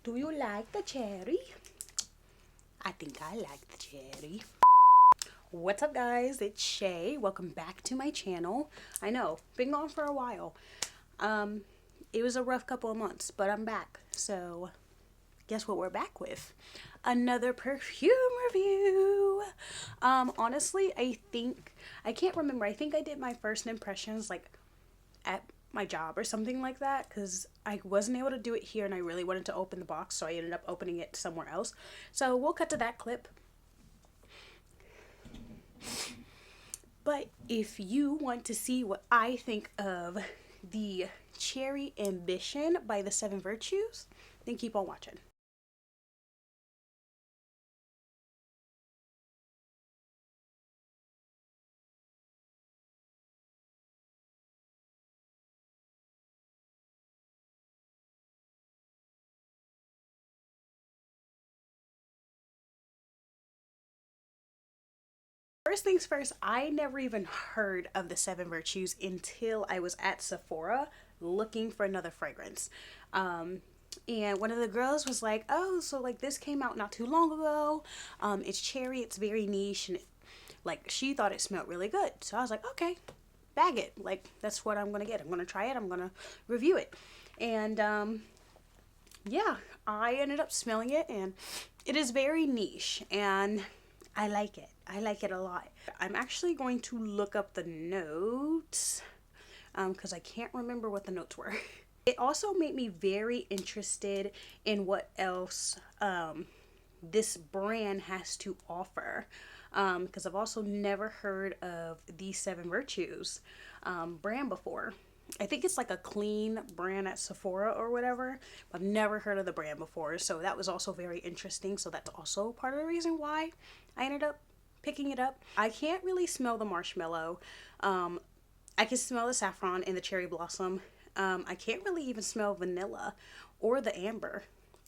Do you like the cherry? I think I like the cherry. What's up, guys? It's Shae. Welcome back to my channel. I know, been gone for a while. It was a rough couple of months, but I'm back. So guess what we're back with? Another perfume review. Honestly, I can't remember. I think I did my first impressions like at my job or something like that, because I wasn't able to do it here and I really wanted to open the box, so I ended up opening it somewhere else. So we'll cut to that clip. But if you want to see what I think of the Cherry Ambition by the Seven Virtues, then keep on watching. First things first, I never even heard of the Seven Virtues until I was at Sephora looking for another fragrance. And one of the girls was like, oh, so like this came out not too long ago. It's cherry, it's very niche, and like she thought it smelled really good. So I was like, okay, bag it. Like that's what I'm gonna get. I'm gonna try it, I'm gonna review it. And yeah, I ended up smelling it and it is very niche and I like it. I like it a lot. I'm actually going to look up the notes because I can't remember what the notes were. It also made me very interested in what else this brand has to offer, because I've also never heard of the Seven Virtues brand before. I think it's like a clean brand at Sephora or whatever. I've never heard of the brand before, so that was also very interesting. So that's also part of the reason why I ended up picking it up. I can't really smell the marshmallow. I can smell the saffron and the cherry blossom. I can't really even smell vanilla or the amber.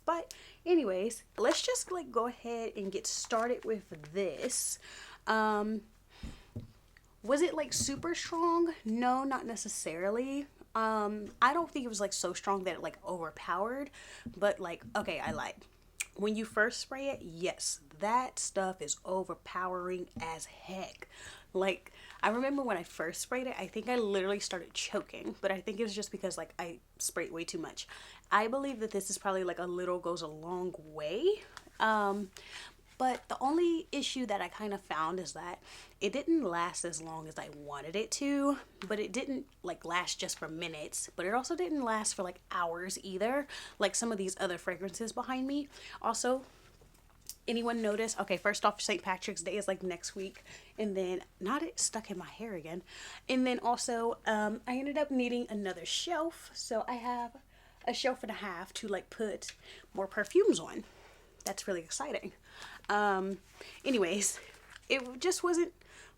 But anyways, let's just like go ahead and get started with this. Was it like super strong? No, not necessarily. I don't think it was like so strong that it like overpowered, but like, okay, I lied. When you first spray it, yes, that stuff is overpowering as heck. Like, I remember when I first sprayed it, I think I literally started choking, but I think it was just because like I sprayed way too much. I believe that this is probably like a little goes a long way. But the only issue that I kind of found is that it didn't last as long as I wanted it to, but it didn't like last just for minutes, but it also didn't last for like hours either, like some of these other fragrances behind me. Also, anyone notice? Okay, first off, St. Patrick's Day is like next week, and then not it stuck in my hair again. And then also, I ended up needing another shelf, so I have a shelf and a half to like put more perfumes on. That's really exciting. Anyways, it just wasn't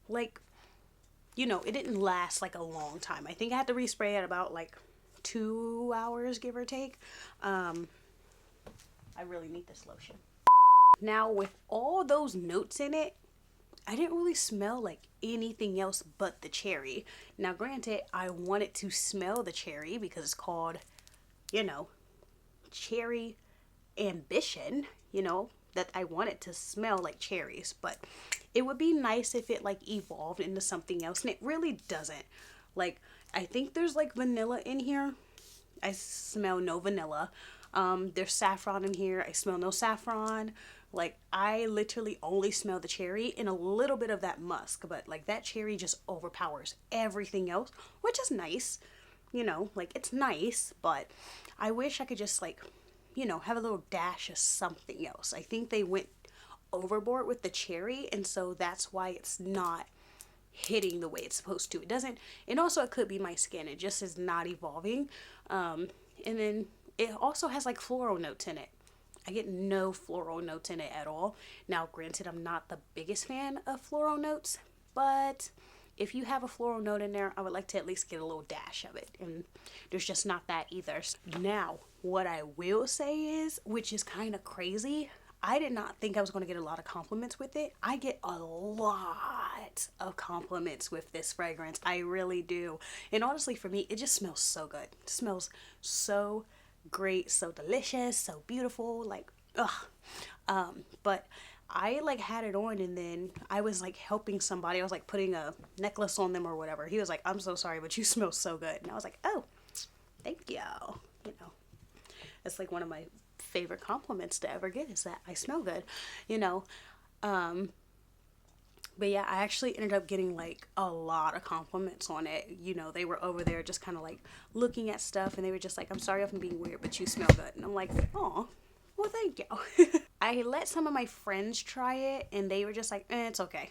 like, you know, it didn't last like a long time. I think I had to respray it about like 2 hours, give or take. I really need this lotion. Now, with all those notes in it, I didn't really smell like anything else but the cherry. Now, granted, I wanted to smell the cherry because it's called, you know, Cherry Ambition, you know, that I wanted to smell like cherries, but it would be nice if it like evolved into something else, and it really doesn't. Like, I think there's like vanilla in here. I smell no vanilla. There's saffron in here. I smell no saffron. Like, I literally only smell the cherry and a little bit of that musk, but like that cherry just overpowers everything else, which is nice. You know, like it's nice, but I wish I could just like, you know, have a little dash of something else. I think they went overboard with the cherry, and so that's why it's not hitting the way it's supposed to. It doesn't, and also it could be my skin. It just is not evolving. And then it also has like floral notes in it. I get no floral notes in it at all. Now, granted, I'm not the biggest fan of floral notes, but if you have a floral note in there, I would like to at least get a little dash of it, and there's just not that either. Now, what I will say is, which is kind of crazy, I did not think I was going to get a lot of compliments with it. I get a lot of compliments with this fragrance. I really do. And honestly, for me, it just smells so good. It smells so great, so delicious, so beautiful, like ugh. But I like had it on, and then I was like helping somebody. I was like putting a necklace on them or whatever. He was like, "I'm so sorry, but you smell so good." And I was like, "Oh, thank you." You know, it's like one of my favorite compliments to ever get is that I smell good, you know. Um, but yeah, I actually ended up getting like a lot of compliments on it. You know, they were over there just kind of like looking at stuff, and they were just like, "I'm sorry if I'm being weird, but you smell good." And I'm like, "Oh, well, thank you." I let some of my friends try it, and they were just like, it's okay.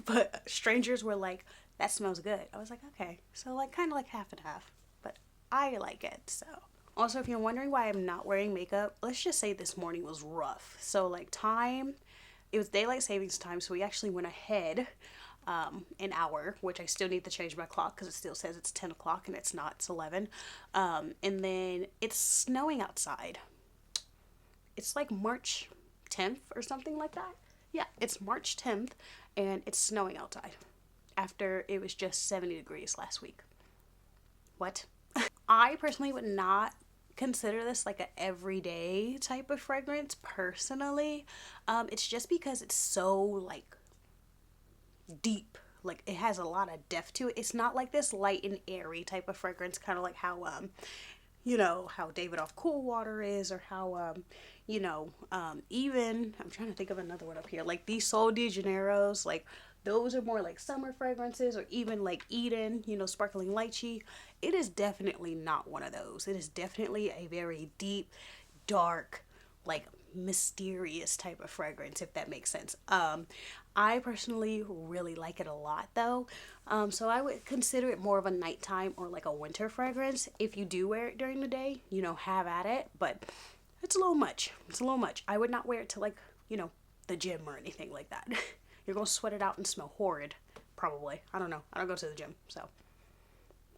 But strangers were like, "That smells good." I was like, okay. So, like, kind of like half and half. But I like it, so. Also, if you're wondering why I'm not wearing makeup, let's just say this morning was rough. So, like, it was daylight savings time, so we actually went ahead an hour, which I still need to change my clock because it still says it's 10 o'clock and it's not, it's 11. And then it's snowing outside. It's like March 10th or something like that. Yeah, it's March 10th and it's snowing outside after it was just 70 degrees last week. What? I personally would not consider this like a everyday type of fragrance personally. It's just because it's so like deep. Like it has a lot of depth to it. It's not like this light and airy type of fragrance, kind of like how you know, how David off Cool Water is, or how, you know, even, I'm trying to think of another one up here, like these Sol de Janeiros, like those are more like summer fragrances, or even like Eden, you know, Sparkling Lychee. It is definitely not one of those. It is definitely a very deep, dark, like mysterious type of fragrance, if that makes sense. I personally really like it a lot though. So I would consider it more of a nighttime or like a winter fragrance. If you do wear it during the day, you know, have at it, but it's a little much. It's a little much. I would not wear it to like, you know, the gym or anything like that. You're gonna sweat it out and smell horrid, probably. I don't know. I don't go to the gym, so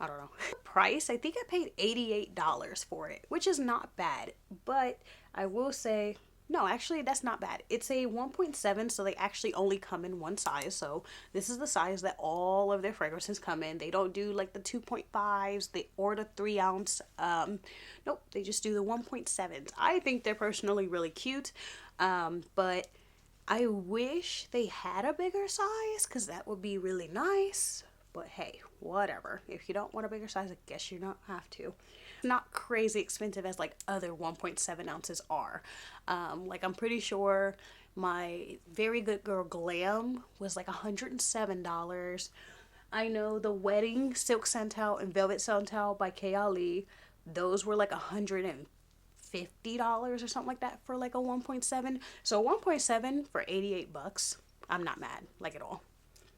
I don't know. Price, I think I paid $88 for it, which is not bad. But I will say, no, actually, that's not bad. It's a 1.7, so they actually only come in one size. So this is the size that all of their fragrances come in. They don't do like the 2.5s, or the 3 ounce. Nope, they just do the 1.7s. I think they're personally really cute, but I wish they had a bigger size because that would be really nice. But hey, whatever. If you don't want a bigger size, I guess you don't have to. Not crazy expensive as like other 1.7 ounces are. Like I'm pretty sure my Very Good Girl Glam was like $107. I know the Wedding Silk Santal and Velvet Santal by K. Ali, those were like $150 or something like that for like a 1.7. So 1.7 for $88, I'm not mad, like at all.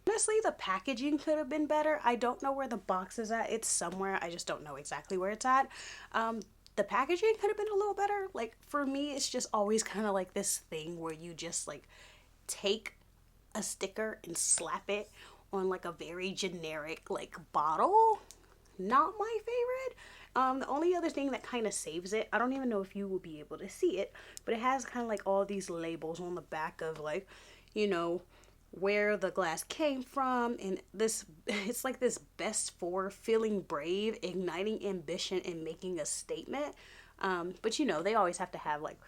Honestly, the packaging could have been better. I don't know where the box is at. It's somewhere. I just don't know exactly where it's at. The packaging could have been a little better. Like, for me, it's just always kind of like this thing where you just, like, take a sticker and slap it on, like, a very generic, like, bottle. Not my favorite. The only other thing that kind of saves it, I don't even know if you will be able to see it, but it has kind of, like, all these labels on the back of, like, you know, where the glass came from, and this, it's like this best for feeling brave, igniting ambition, and making a statement. But you know, they always have to have like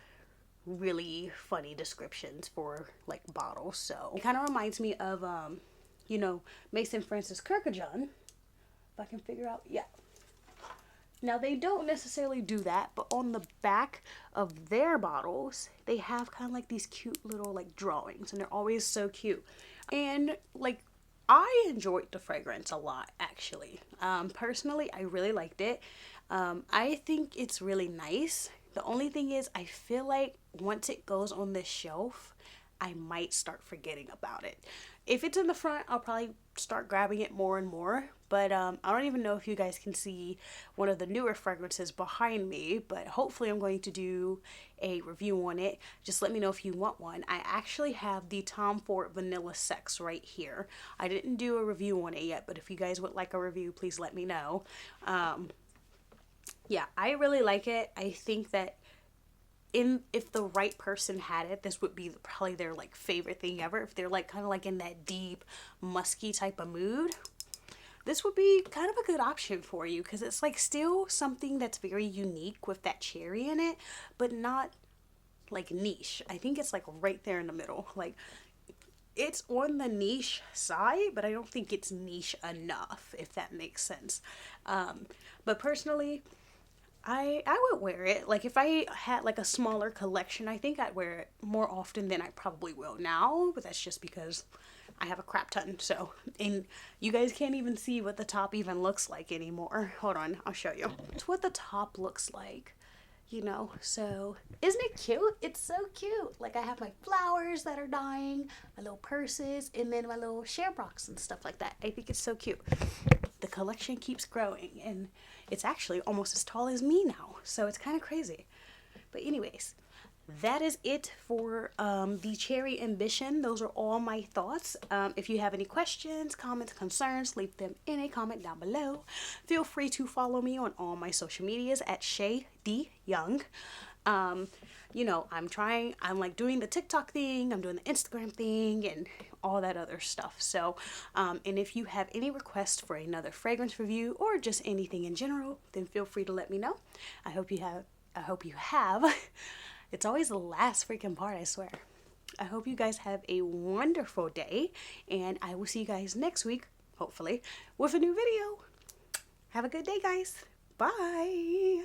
really funny descriptions for like bottles, so it kind of reminds me of you know, Mason Francis Kirkajon, if I can figure out. Yeah, now, they don't necessarily do that, but on the back of their bottles, they have kind of like these cute little like drawings, and they're always so cute. And like, I enjoyed the fragrance a lot, actually. Personally, I really liked it. I think it's really nice. The only thing is, I feel like once it goes on the shelf, I might start forgetting about it. If it's in the front, I'll probably start grabbing it more and more. But I don't even know if you guys can see one of the newer fragrances behind me, but hopefully I'm going to do a review on it. Just let me know if you want one. I actually have the Tom Ford Vanilla Sex right here. I didn't do a review on it yet, but if you guys would like a review, please let me know. Yeah, I really like it. I think that if the right person had it, this would be probably their like favorite thing ever. If they're like kind of like in that deep, musky type of mood. this would be kind of a good option for you because it's like still something that's very unique with that cherry in it, but not like niche. I think it's like right there in the middle. Like it's on the niche side, but I don't think it's niche enough, if that makes sense. But personally, I would wear it. Like if I had like a smaller collection, I think I'd wear it more often than I probably will now, but that's just because I have a crap ton. So, and you guys can't even see what the top even looks like anymore. Hold on, I'll show you. It's what the top looks like. You know, so isn't it cute? It's so cute. Like I have my flowers that are dying, my little purses, and then my little shamrocks and stuff like that. I think it's so cute. The collection keeps growing and it's actually almost as tall as me now. So it's kind of crazy. But anyways, that is it for the Cherry Ambition. Those are all my thoughts. If you have any questions, comments, concerns, leave them in a comment down below. Feel free to follow me on all my social medias at Shae D Young. You know, I'm like doing the TikTok thing, I'm doing the Instagram thing, and all that other stuff. So, and if you have any requests for another fragrance review or just anything in general, then feel free to let me know. I hope you have. It's always the last freaking part, I swear. I hope you guys have a wonderful day, and I will see you guys next week, hopefully, with a new video. Have a good day, guys. Bye.